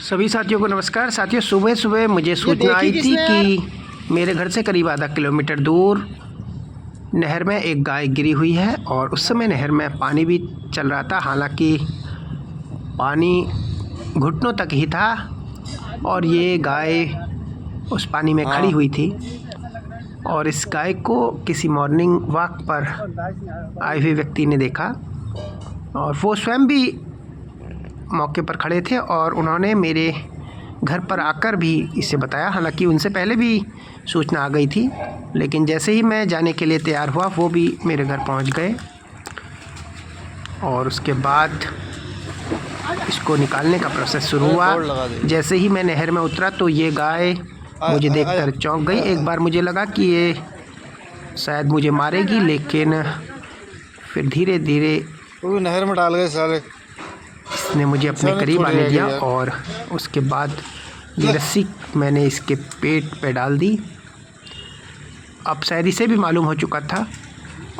सभी साथियों को नमस्कार। साथियों, सुबह सुबह मुझे सूचना आई थी कि मेरे घर से करीब आधा किलोमीटर दूर नहर में एक गाय गिरी हुई है और उस समय नहर में पानी भी चल रहा था। हालांकि पानी घुटनों तक ही था और ये गाय उस पानी में खड़ी हुई थी और इस गाय को किसी मॉर्निंग वॉक पर आए हुए व्यक्ति ने देखा और वो स्वयं भी मौके पर खड़े थे और उन्होंने मेरे घर पर आकर भी इसे बताया। हालांकि उनसे पहले भी सूचना आ गई थी, लेकिन जैसे ही मैं जाने के लिए तैयार हुआ वो भी मेरे घर पहुंच गए और उसके बाद इसको निकालने का प्रोसेस शुरू हुआ। जैसे ही मैं नहर में उतरा तो ये गाय मुझे देखकर चौंक गई। एक बार मुझे लगा कि ये शायद मुझे मारेगी, लेकिन फिर धीरे धीरे नहर में डाल गए सारे। इसने मुझे अपने करीब आने दिया और उसके बाद ये रस्सी मैंने इसके पेट पे डाल दी। अब शायद इसे भी मालूम हो चुका था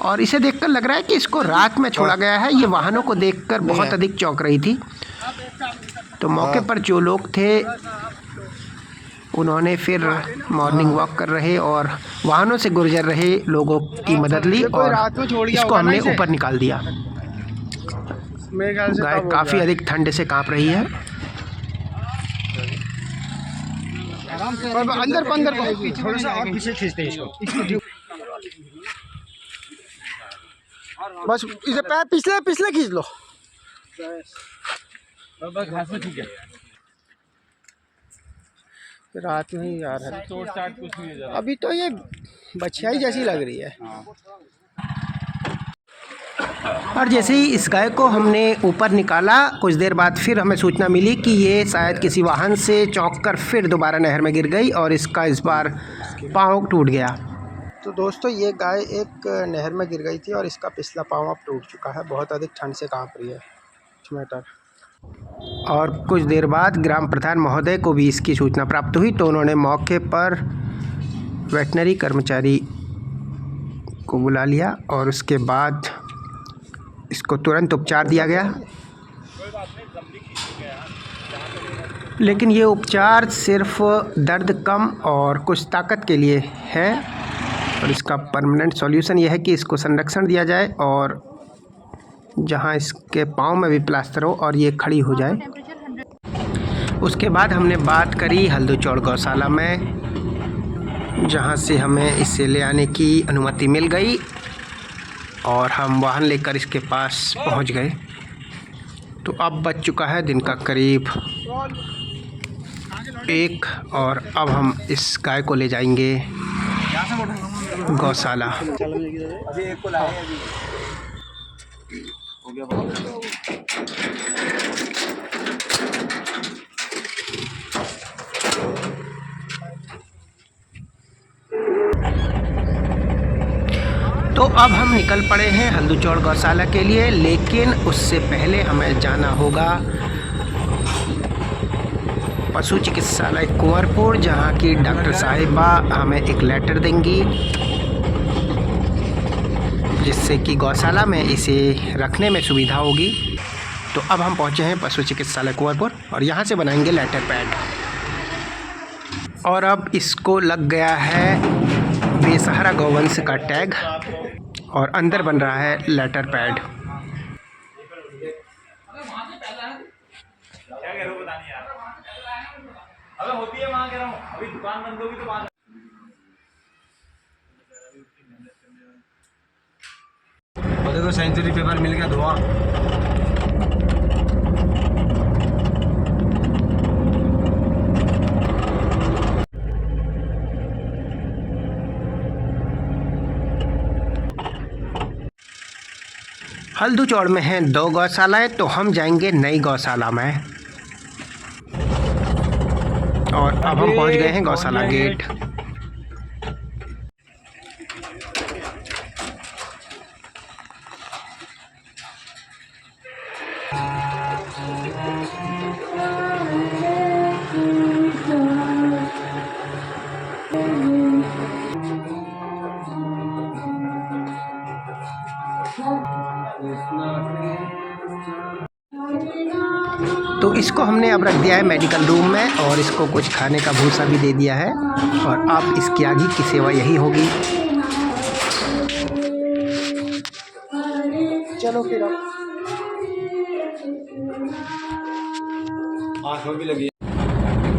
और इसे देखकर लग रहा है कि इसको रात में छोड़ा गया है। ये वाहनों को देखकर बहुत अधिक चौंक रही थी। तो मौके पर जो लोग थे उन्होंने फिर मॉर्निंग वॉक कर रहे और वाहनों से गुजर रहे लोगों की मदद ली और इसको हमने ऊपर निकाल दिया। गाय काफ़ी अधिक ठंड से कांप रही है। अंदर थोड़ा सा और पीछे खींचते हैं इसको। बस इसे पैर पिछले खींच लो। बस ठीक है। रात में ही यार है, चोट चाट कुछ नहीं है। अभी तो ये बछिया जैसी लग रही है। और जैसे ही इस गाय को हमने ऊपर निकाला, कुछ देर बाद फिर हमें सूचना मिली कि ये शायद किसी वाहन से चौंककर फिर दोबारा नहर में गिर गई और इसका इस बार पाँव टूट गया। तो दोस्तों, ये गाय एक नहर में गिर गई थी और इसका पिछला पाँव अब टूट चुका है। बहुत अधिक ठंड से कांप रही है मैटर। और कुछ देर बाद ग्राम प्रधान महोदय को भी इसकी सूचना प्राप्त हुई तो उन्होंने मौके पर वेटनरी कर्मचारी को बुला लिया और उसके बाद इसको तुरंत उपचार दिया गया। लेकिन ये उपचार सिर्फ दर्द कम और कुछ ताकत के लिए है और इसका परमानेंट सॉल्यूशन ये है कि इसको संरक्षण दिया जाए और जहां इसके पाँव में भी प्लास्टर हो और ये खड़ी हो जाए। उसके बाद हमने बात करी हल्दूचौड़ गौशाला में, जहां से हमें इसे ले आने की अनुमति मिल गई और हम वाहन लेकर इसके पास पहुंच गए। तो अब बज चुका है दिन का करीब 1 और अब हम इस गाय को ले जाएंगे गौशाला। तो अब हम निकल पड़े हैं हल्दूचौड़ गौशाला के लिए, लेकिन उससे पहले हमें जाना होगा पशु चिकित्सालय कुंवरपुर, जहां की डॉक्टर साहिबा हमें एक लेटर देंगी जिससे कि गौशाला में इसे रखने में सुविधा होगी। तो अब हम पहुंचे हैं पशु चिकित्सालय कुंवरपुर और यहां से बनाएंगे लेटर पैड। और अब इसको लग गया है बेसहारा गौवंश का टैग और अंदर बन रहा है लेटर पैड। देखो सेंचुरी पेपर मिल गया धुआं। हल्दूचौड़ में हैं 2 गौशालाएँ, तो हम जाएंगे नई गौशाला में। और अब हम पहुंच गए हैं गौशाला गेट। तो इसको हमने अब रख दिया है मेडिकल रूम में और इसको कुछ खाने का भूसा भी दे दिया है और अब इसकी आगे की सेवा यही होगी। चलो फिर अब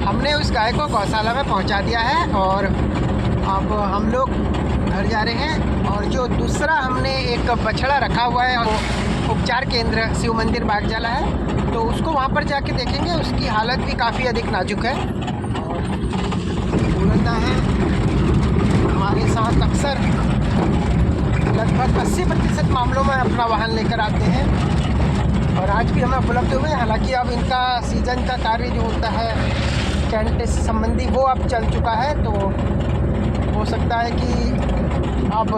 हमने उस गाय को गौशाला में पहुंचा दिया है और अब हम लोग घर जा रहे हैं। और जो दूसरा हमने एक बछड़ा रखा हुआ है वो उपचार केंद्र शिव मंदिर बागजाला है, तो उसको वहां पर जाके देखेंगे। उसकी हालत भी काफ़ी अधिक नाजुक है और बोलता है हमारे साथ अक्सर लगभग 80% मामलों में अपना वाहन लेकर आते हैं और आज भी हमें उपलब्ध हुए। हालांकि अब इनका सीजन का कार्य जो होता है कैंट संबंधी वो अब चल चुका है, तो हो सकता है कि अब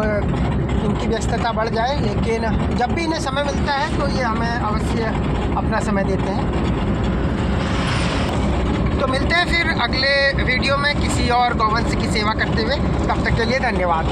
इनकी व्यस्तता बढ़ जाए, लेकिन जब भी इन्हें समय मिलता है तो ये हमें अवश्य अपना समय देते हैं। तो मिलते हैं फिर अगले वीडियो में किसी और गौवंश की सेवा करते हुए। तब तक के लिए धन्यवाद।